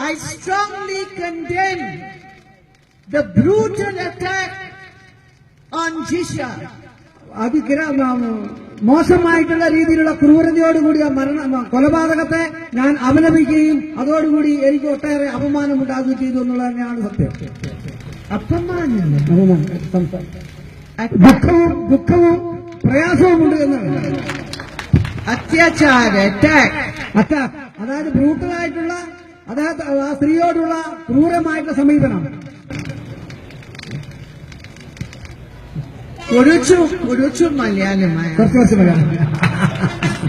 I strongly condemn the brutal attack on Jisha. മോശമായിട്ടുള്ള രീതിയിലുള്ള ക്രൂരതയോടുകൂടി കൊലപാതകത്തെ ഞാൻ അപലപിക്കുകയും അതോടുകൂടി എനിക്ക് ഒട്ടേറെ അപമാനമുണ്ടാകുകയും ചെയ്തു എന്നുള്ളത് തന്നെയാണ് സത്യം. ദുഃഖവും പ്രയാസവും ഉണ്ട് എന്നാണ്. അത്യാചാര അറ്റാക്ക്, അതായത് ബ്രൂട്ടലായിട്ടുള്ള, അതായത് ആ സ്ത്രീയോടുള്ള ക്രൂരമായിട്ടുള്ള സമീപനം. കുറച്ചു മലയാളമായ.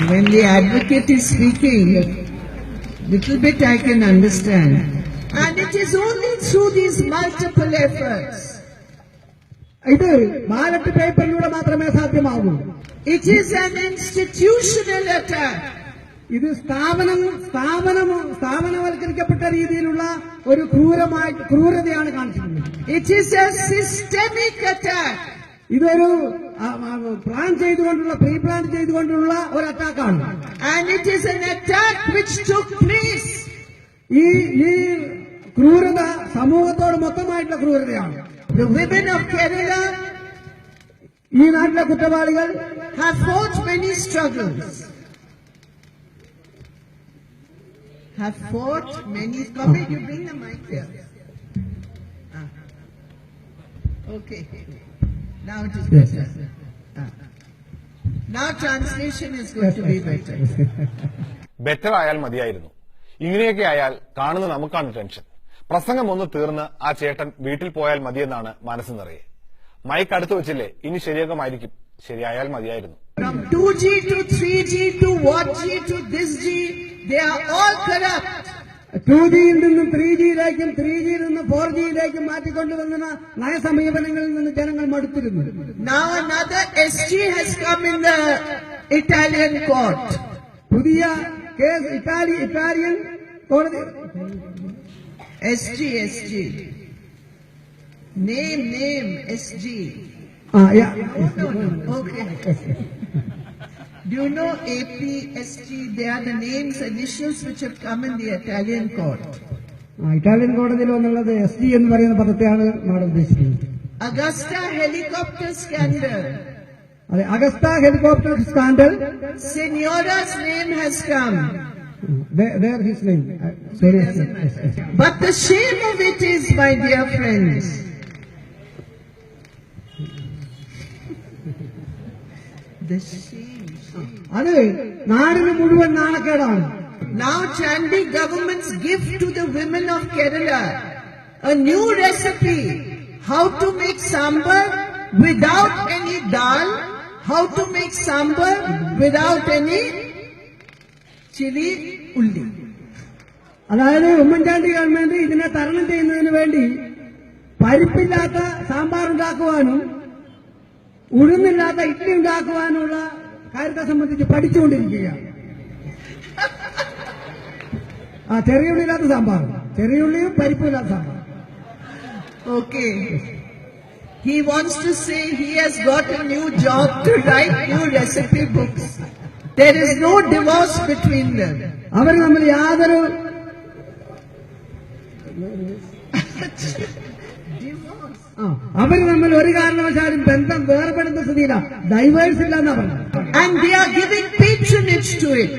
When the advocate is speaking, little bit I can understand. And it is only through these multiple efforts. ഇത് ബാലറ്റ് പേപ്പറിലൂടെ മാത്രമേ സാധ്യമാകൂ. It is an institutional attack. ഇത് സ്ഥാപനവൽക്കരിക്കപ്പെട്ട രീതിയിലുള്ള ഒരു ക്രൂരതയാണ് കാണിച്ചിട്ടുള്ളത്. It is a systemic attack. ഇതൊരു പ്രീ പ്ലാൻ ചെയ്തുകൊണ്ടുള്ള ഒരു അറ്റാക്കാണ്. And it is an attack which took place. ഈ ക്രൂരത സമൂഹത്തോട് മൊത്തമായിട്ടുള്ള ക്രൂരതയാണ്. The women of Kerala, ഈ നാട്ടിലെ കുറ്റവാളികൾ, have fought many struggles. Come, you bring the mic here. Okay. Now it is better. Now translation is going to be better. Better ആയാൽ മതിയായിരുന്നു. ഇങ്ങനെയൊക്കെ ആയാൽ കാണുന്ന നമുക്കാണ് ടെൻഷൻ. പ്രസംഗം ഒന്ന് തീർന്ന് ആ ചേട്ടൻ വീട്ടിൽ പോയാൽ മതിയെന്നാണ് മനസ്സ് നിറയെ. മൈക്ക് അടുത്ത് വെച്ചില്ലേ, ഇനി ശരിയാകുമായിരിക്കും. ശരിയായാൽ മതിയായിരുന്നു. From 2G to 3G to what G to this G, they are all corrupt. 2Gയിൽ നിന്നും 3Gയിലേക്കും 3Gയിൽ നിന്നും 4Gയിലേക്കും മാറ്റിക്കൊണ്ടുവന്ന നയസമീപനങ്ങളിൽ നിന്ന് ജനങ്ങൾ മടുത്തിരുന്നു. Now another SG has come in the Italian court. പുതിയ കേസ് ഇറ്റാലിയൻ കോടതി. SG. Name, SG. Okay. Do you know AP, SG? They are the names, initials which have come in the Italian court. Italian കോടതിയിൽ വന്നുള്ളത് SG എന്ന് പറയുന്ന പദത്തെയാണ് നാം ഉദ്ദേശിക്കുന്നത്. Augusta helicopter scandal. അതെ, Agusta helicopter scandal. Signora's name has come. There his name. But the shame of it is, my dear friends, the shame. അത് നാടിന് മുഴുവൻ നാണക്കേടാണ്. Now Chandi government's gift to the women of Kerala, a new recipe, how to make sambar without any dal, how to make sambar without any chili ulli. അതായത് Oommen Chandy government ഇതിനെ തരണം ചെയ്യുന്നതിന് വേണ്ടി പരിപ്പില്ലാത്ത സാമ്പാർ ഉണ്ടാക്കുവാനും ഉഴുന്നില്ലാത്ത ഇഡ്ഡലി ഉണ്ടാക്കുവാനുള്ള കാര്യത്തെ സംബന്ധിച്ച് പഠിച്ചുകൊണ്ടിരിക്കുകയാണ്. ചെറിയ ഉള്ളില്ലാത്ത സാമ്പാർ, ചെറിയ ഉള്ളിയും പരിപ്പില്ലാത്ത sambar. Okay. He wants to say he has got a new job to write new recipe books. There is no divorce between them. അവർ തമ്മിൽ യാതൊരു അവർ തമ്മിൽ ഒരു കാരണവശാലും ബന്ധം വേർപെടുന്ന സ്ഥിതിയില്ല, ഡൈവേഴ്സ് ഇല്ല എന്നാ പറഞ്ഞത്. And they are giving patronage to it.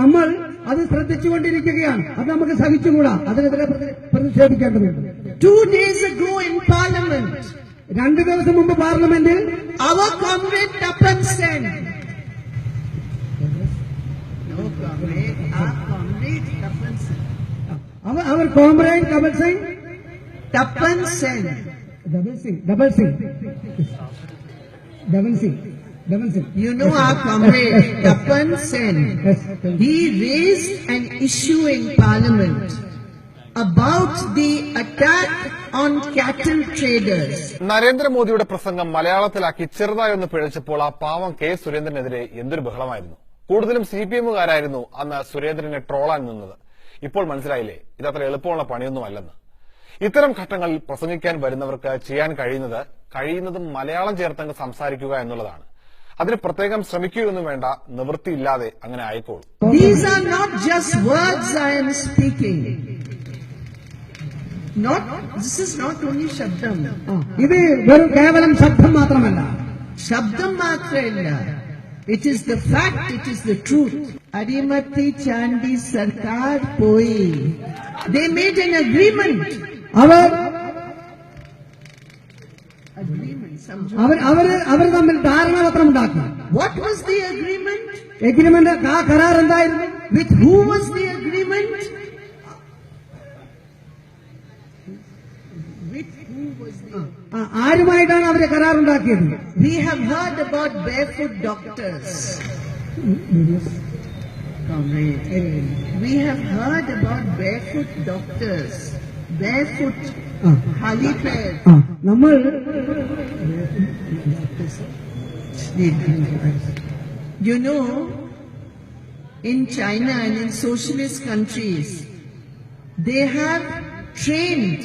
നമ്മൾ അത് ശ്രദ്ധിച്ചുകൊണ്ടിരിക്കുകയാണ്. അത് നമുക്ക് സഹിച്ചുകൂടാ, അതിനെതിരെ പ്രതിഷേധിക്കേണ്ടതുണ്ട്. 2 days ago in Parliament, 2 ദിവസം മുമ്പ് പാർലമെന്റിൽ our comrade Tapan Sen, our comrade Tapan Sen, you know our comrade Tapan Sen, he raised an issue in Parliament about the attack on cattle traders. നരേന്ദ്രമോദിയുടെ പ്രസംഗം മലയാളത്തിലാക്കി ചെറുതായൊന്ന് പിഴച്ചപ്പോൾ ആ പാവം കെ സുരേന്ദ്രനെതിരെ എന്തൊരു ബഹളമായിരുന്നു. കൂടുതലും CPM-കാരായിരുന്നു അന്ന് സുരേന്ദ്രനെ ട്രോളാൻ നിന്നത്. ഇപ്പോൾ മനസ്സിലായില്ലേ, ഇതത്ര എളുപ്പമുള്ള പണിയൊന്നുമല്ലെന്ന്. ഇത്തരം ഘട്ടങ്ങളിൽ പ്രസംഗിക്കാൻ വരുന്നവർക്ക് ചെയ്യാൻ കഴിയുന്നതും മലയാളം ചേർത്തങ്ങ് സംസാരിക്കുക എന്നുള്ളതാണ്. അതിന് പ്രത്യേകം ശ്രമിക്കുകയൊന്നും വേണ്ട, നിവൃത്തിയില്ലാതെ അങ്ങനെ ആയിക്കോളും. These are not just words I am speaking. This is not only Shabdam. ഇത് വെറും കേവലം ശബ്ദം മാത്രമല്ല, Shabdam Matrella. It is the fact, it is the truth. Arimati Chandi Sarkar Poi. They made an agreement. Our Agreement. തമ്മിൽ ധാരണാപത്രം ഉണ്ടാക്കി. What was the agreement? Agreement, ആ കരാർ എന്തായിരുന്നു? With who was the agreement? With who was the ആരുമായിട്ടാണ് അവര് കരാറുണ്ടാക്കിയത്? We have heard about barefoot doctors. We have heard about barefoot doctors. Barefoot, khali pair. നമ്മൾ You know, in China and in socialist countries, they have trained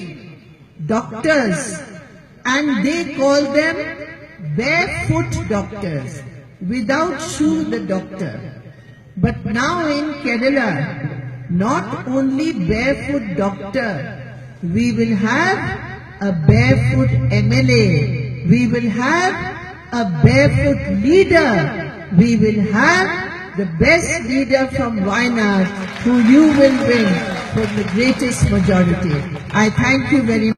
doctors and they call them barefoot doctors. Without shoe, the doctor. But now in Kerala, not only barefoot doctor, we will have a barefoot MLA, we will have a barefoot leader, we will have the best leader from Wayanad who you will win for the greatest majority. I thank you very much.